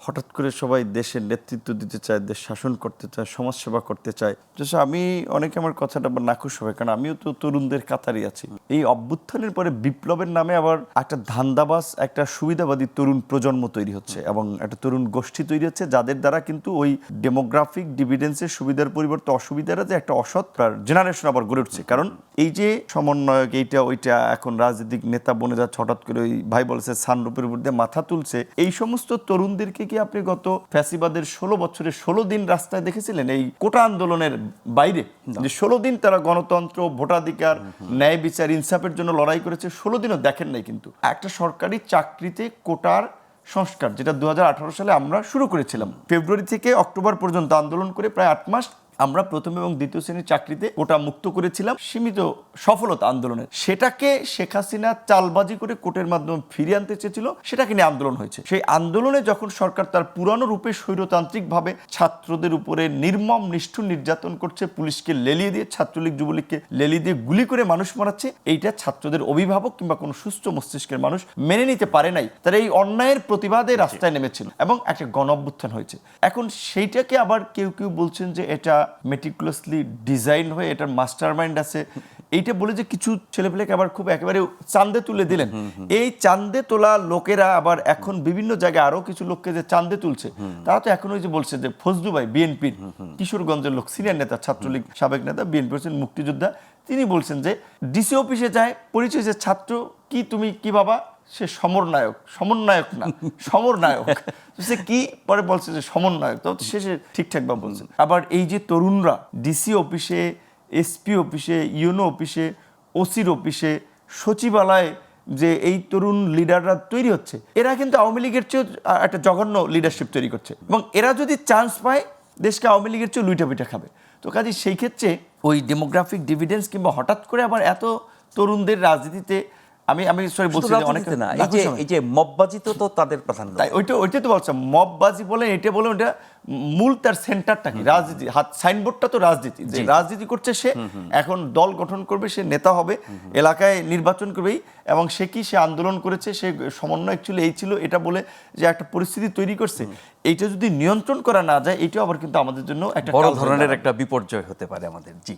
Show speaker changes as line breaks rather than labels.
হঠাৎ করে সবাই দেশের নেতৃত্ব দিতে চায়, দেশ শাসন করতে চায়, সমাজসেবা করতে চায়। আমি অনেকে আমার কথাটা আবার নাখুশ হবে, কারণ আমিও তো তরুণদের কাতারই আছি। এই অভ্যুত্থানের পরে বিপ্লবের নামে আবার একটা ধান্দাবাজ, একটা সুবিধাবাদী তরুণ প্রজন্ম তৈরি হচ্ছে এবং একটা তরুণ গোষ্ঠী তৈরি হচ্ছে, যাদের দ্বারা কিন্তু ওই ডেমোগ্রাফিক ডিভিডেন্সের সুবিধার পরিবর্তে অসুবিধারা যে একটা অসৎ জেনারেশন আবার গড়ে উঠছে। কারণ এই যে সমন্বয়ক এইটা ওইটা এখন রাজনৈতিক নেতা বনে যাচ্ছে, হঠাৎ করে ওই ভাই বলেছে সানরূপের উপর দিয়ে মাথা তুলছে, এই সমস্ত তরুণদেরকে কি আপনি গত ফ্যাসিবাদের 16 বছরে 16 দিন রাস্তায় দেখেছিলেন? এই কোটা আন্দোলনের বাইরে যে 16 দিন তারা গণতন্ত্র, ভোটাধিকার, ন্যায় বিচার, ইনসাফের জন্য লড়াই করেছে, 16 দিনও দেখেন নাই। কিন্তু একটা সরকারি চাকরিতে কোটার সংস্কার, যেটা 2018 সালে আমরা শুরু করেছিলাম, ফেব্রুয়ারি থেকে অক্টোবর পর্যন্ত আন্দোলন করে প্রায় 8 মাস আমরা প্রথম এবং দ্বিতীয় শ্রেণীর চাকরিতে কোটা মুক্ত করেছিলাম, সীমিত সফলতা আন্দোলনের। সেটাকে শেখ হাসিনা চালবাজি করে কোর্টের মাধ্যমে ফিরিয়ে আনতে চেয়েছিল, সেটাকে নিয়ে আন্দোলন হয়েছে। সেই আন্দোলনে যখন সরকার তার পুরানো রূপে স্বৈরতান্ত্রিক ভাবে ছাত্রদের উপরে নির্মম নিষ্ঠুর নির্যাতন করছে, পুলিশকে লেলিয়ে দিয়ে, ছাত্রলীগ যুবলীগকে লেলিয়ে দিয়ে গুলি করে মানুষ মারাচ্ছে, এইটা ছাত্রদের অভিভাবক কিংবা কোনো সুস্থ মস্তিষ্কের মানুষ মেনে নিতে পারে নাই। তারা এই অন্যায়ের প্রতিবাদে রাস্তায় নেমেছিল এবং একটা গণঅভ্যুত্থান হয়েছে। এখন সেইটাকে আবার কেউ কেউ বলছেন যে এটা মেটিকুলাসলি ডিজাইন হয়ে এটার মাস্টার মাইন্ড আছে, এইটা বলে যে কিছু ছেলেপেলেকে আবার খুব একেবারে চান্দে তুলে দিলেন। এই চান্দে তোলা লোকেরা আবার এখন বিভিন্ন জায়গায় আরো কিছু লোককে যে চান্দে তুলছে, তারা তো এখন ওই যে বলছে যে ফজলু ভাই বিএনপির কিশোরগঞ্জের লোক, সিনিয়র নেতা, ছাত্রলীগ সাবেক নেতা, বিএনপি হচ্ছেন মুক্তিযোদ্ধা, তিনি বলছেন যে ডিসি অফিসে যায়, পরিচয় যে ছাত্র কি তুমি কি বাবা, সে সমরনায়ক, সমন্বয়ক না সমরনায়ক, সে কি পরে বলছে যে সমন্বয়ক, তো শেষে ঠিকঠাক বা বলছেন। আবার এই যে তরুণরা ডিসি অফিসে, এসপি অফিসে, ইউনো অফিসে, ওসির অফিসে, সচিবালয়ে যে এই তরুণ লিডাররা তৈরি হচ্ছে, এরা কিন্তু আওয়ামী লীগের চেয়ে একটা জঘন্য লিডারশিপ তৈরি করছে এবং এরা যদি চান্স পায় দেশকে আওয়ামী লীগের চেয়ে লুইটা পিঠা খাবে। তো কাজে সেই ক্ষেত্রে ওই ডেমোগ্রাফিক ডিভিডেন্স কিংবা হঠাৎ করে আবার এত তরুণদের রাজনীতিতে আমি সরি বলছি যে অনেক
না, এই যে মববাজি তো তাদের প্রাধান্য,
তাই ওইটা তো বলছে মববাজি বলে, এটা বলে, ওটা মূল তার সেন্টারটা কি রাজনীতি, হাত সাইনবোর্ডটা তো রাজনীতি, যে রাজনীতি করছে সে এখন দল গঠন করবে, সে নেতা হবে, এলাকায় নির্বাচন করবেই, এবং সে কি সে আন্দোলন করেছে, সে সমন্বয় ছিল, এই ছিল, এটা বলে যে একটা পরিস্থিতি তৈরি করছে, এইটা যদি নিয়ন্ত্রণ করা না যায়, এটাও আবার কিন্তু আমাদের জন্য একটা
বড় ধরনের একটা বিপর্যয় হতে পারে আমাদের। জি।